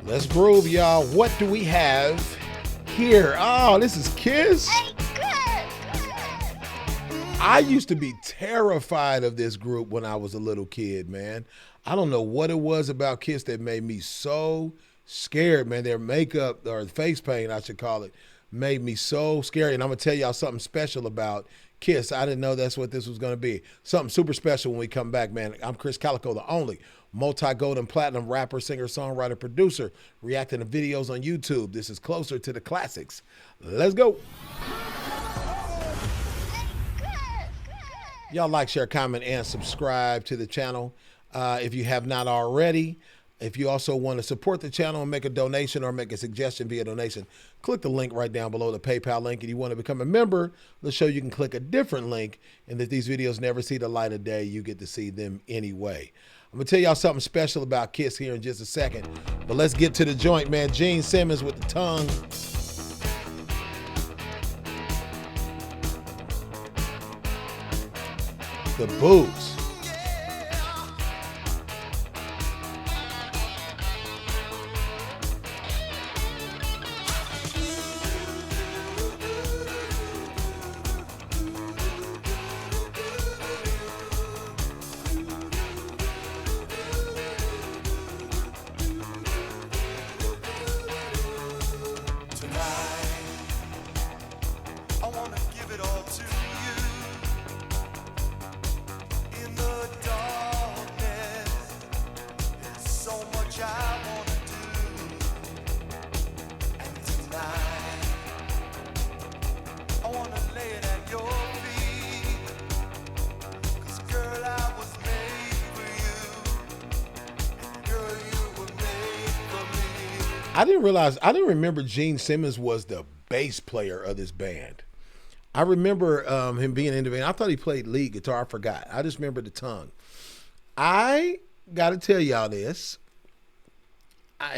Let's groove, y'all. What do we have here? Oh, this is Krizz. I used to be terrified of this group when I was a little kid, man. I don't know what it was about Krizz that made me so scared, man. Their makeup, or face paint, I should call it, made me so scary. And I'm going to tell y'all something special about Krizz. I didn't know that's what this was going to be. Something super special when we come back, man. I'm Krizz Kaliko, the only multi-gold and platinum rapper, singer, songwriter, producer, reacting to videos on YouTube. This is Closer to the Classics. Let's go. Y'all like, share, comment, and subscribe to the channel if you have not already. If you also want to support the channel and make a donation or make a suggestion via donation, click the link right down below, the PayPal link. And you want to become a member of the show, you can click a different link. And if these videos never see the light of day, you get to see them anyway. I'm going to tell y'all something special about Krizz here in just a second. But let's get to the joint, man. Gene Simmons with the tongue. The boots. I didn't remember Gene Simmons was the bass player of this band. I remember him being in the band. I thought he played lead guitar. I forgot. I just remember the tongue. I got to tell y'all this.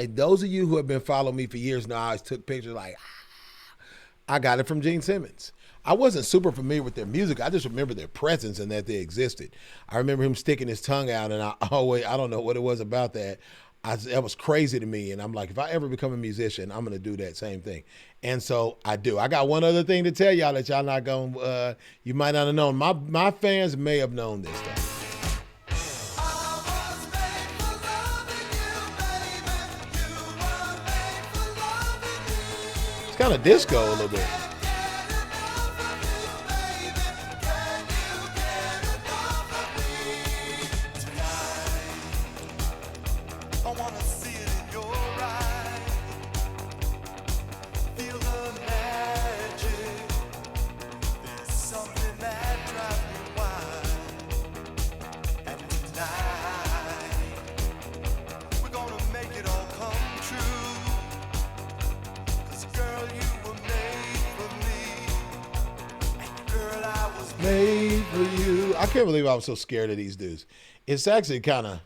Those of you who have been following me for years know I always took pictures like, I got it from Gene Simmons. I wasn't super familiar with their music. I just remember their presence and that they existed. I remember him sticking his tongue out, and I don't know what it was about that. That was crazy to me, and I'm like, if I ever become a musician, I'm going to do that same thing. And so I do. I got one other thing to tell y'all that y'all not going to, you might not have known. My fans may have known this stuff. It's kind of disco a little bit. Made for you. I can't believe I was so scared of these dudes. It's actually kind of,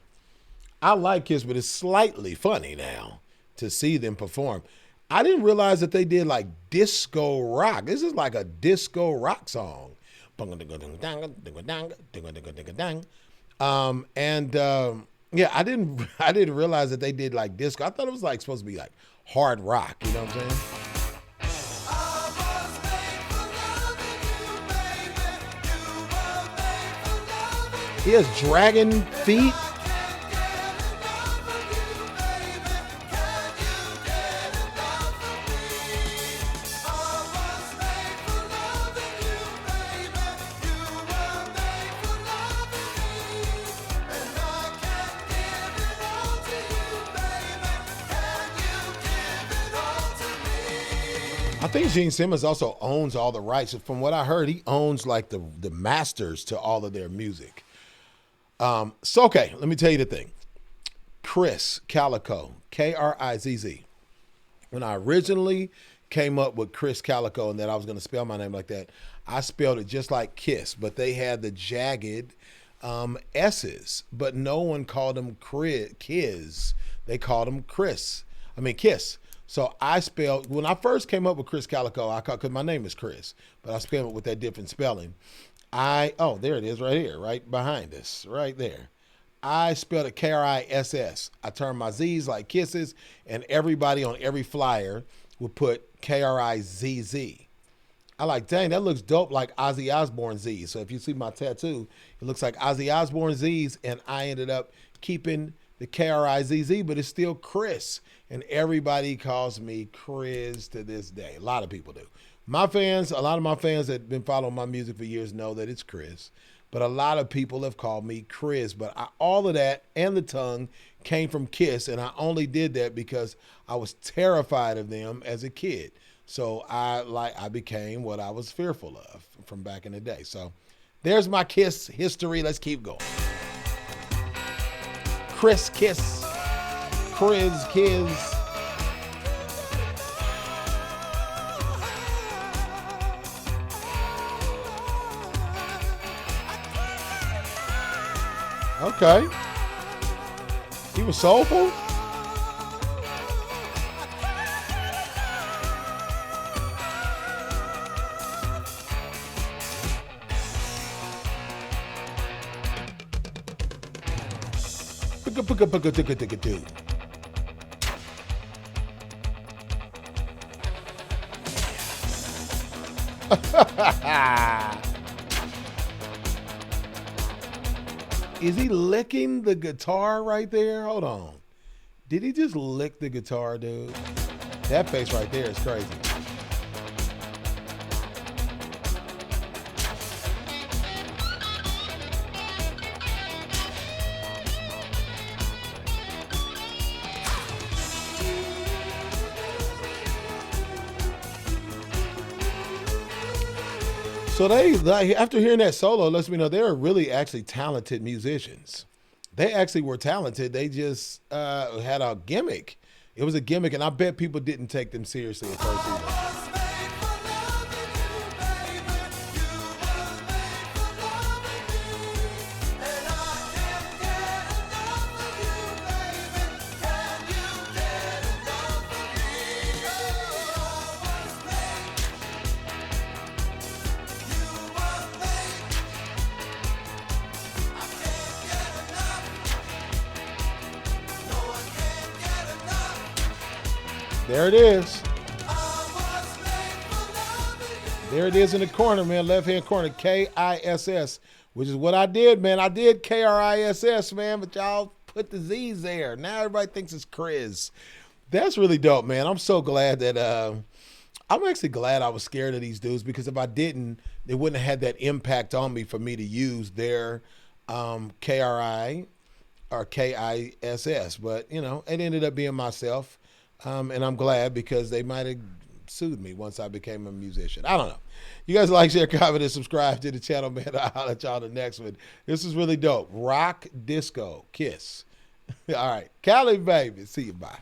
I like Krizz, but it's slightly funny now to see them perform. I didn't realize that they did like disco rock. This is like a disco rock song. Yeah, I didn't realize that they did like disco. I thought it was like supposed to be like hard rock. You know what I'm saying? He has dragon feet. I think Gene Simmons also owns all the rights. From what I heard, he owns like the masters to all of their music. So, okay, let me tell you the thing. Krizz Kaliko, K-R-I-Z-Z. When I originally came up with Krizz Kaliko and that I was going to spell my name like that, I spelled it just like Kiss, but they had the jagged S's. But no one called them Kiz. They called them Kiss. So I spelled, when I first came up with Krizz Kaliko, because my name is Krizz, but I spelled it with that different spelling. Oh, there it is right here, right behind us, right there. I spelled it Kriss. I turned my Z's like kisses, and everybody on every flyer would put Krizz. I like, dang, that looks dope like Ozzy Osbourne Z's. So if you see my tattoo, it looks like Ozzy Osbourne Z's, and I ended up keeping the Krizz, but it's still Chris. And everybody calls me Krizz to this day. A lot of people do. My fans, a lot of my fans that have been following my music for years know that it's Chris. But a lot of people have called me Krizz. But all of that and the tongue came from Kiss, and I only did that because I was terrified of them as a kid. So I became what I was fearful of from back in the day. So there's my Kiss history. Let's keep going. Chris Kiss, Krizz Kiss. Okay. He was soulful. Is he licking the guitar right there? Hold on. Did he just lick the guitar, dude? That face right there is crazy. So they, after hearing that solo, lets me know they're really actually talented musicians. They actually were talented. They just had a gimmick. It was a gimmick, and I bet people didn't take them seriously at first either. There it is. There it is in the corner, man. Left-hand corner, Kiss, which is what I did, man. I did Kriss, man, but y'all put the Z's there. Now everybody thinks it's Krizz. That's really dope, man. I'm so glad that I'm actually glad I was scared of these dudes, because if I didn't, they wouldn't have had that impact on me for me to use their KRI or KISS. But, you know, it ended up being myself. And I'm glad, because they might have sued me once I became a musician. I don't know. You guys like, share, comment, and subscribe to the channel, man. I'll let y'all the next one. This is really dope. Rock Disco Kiss. All right. Cali, baby. See you. Bye.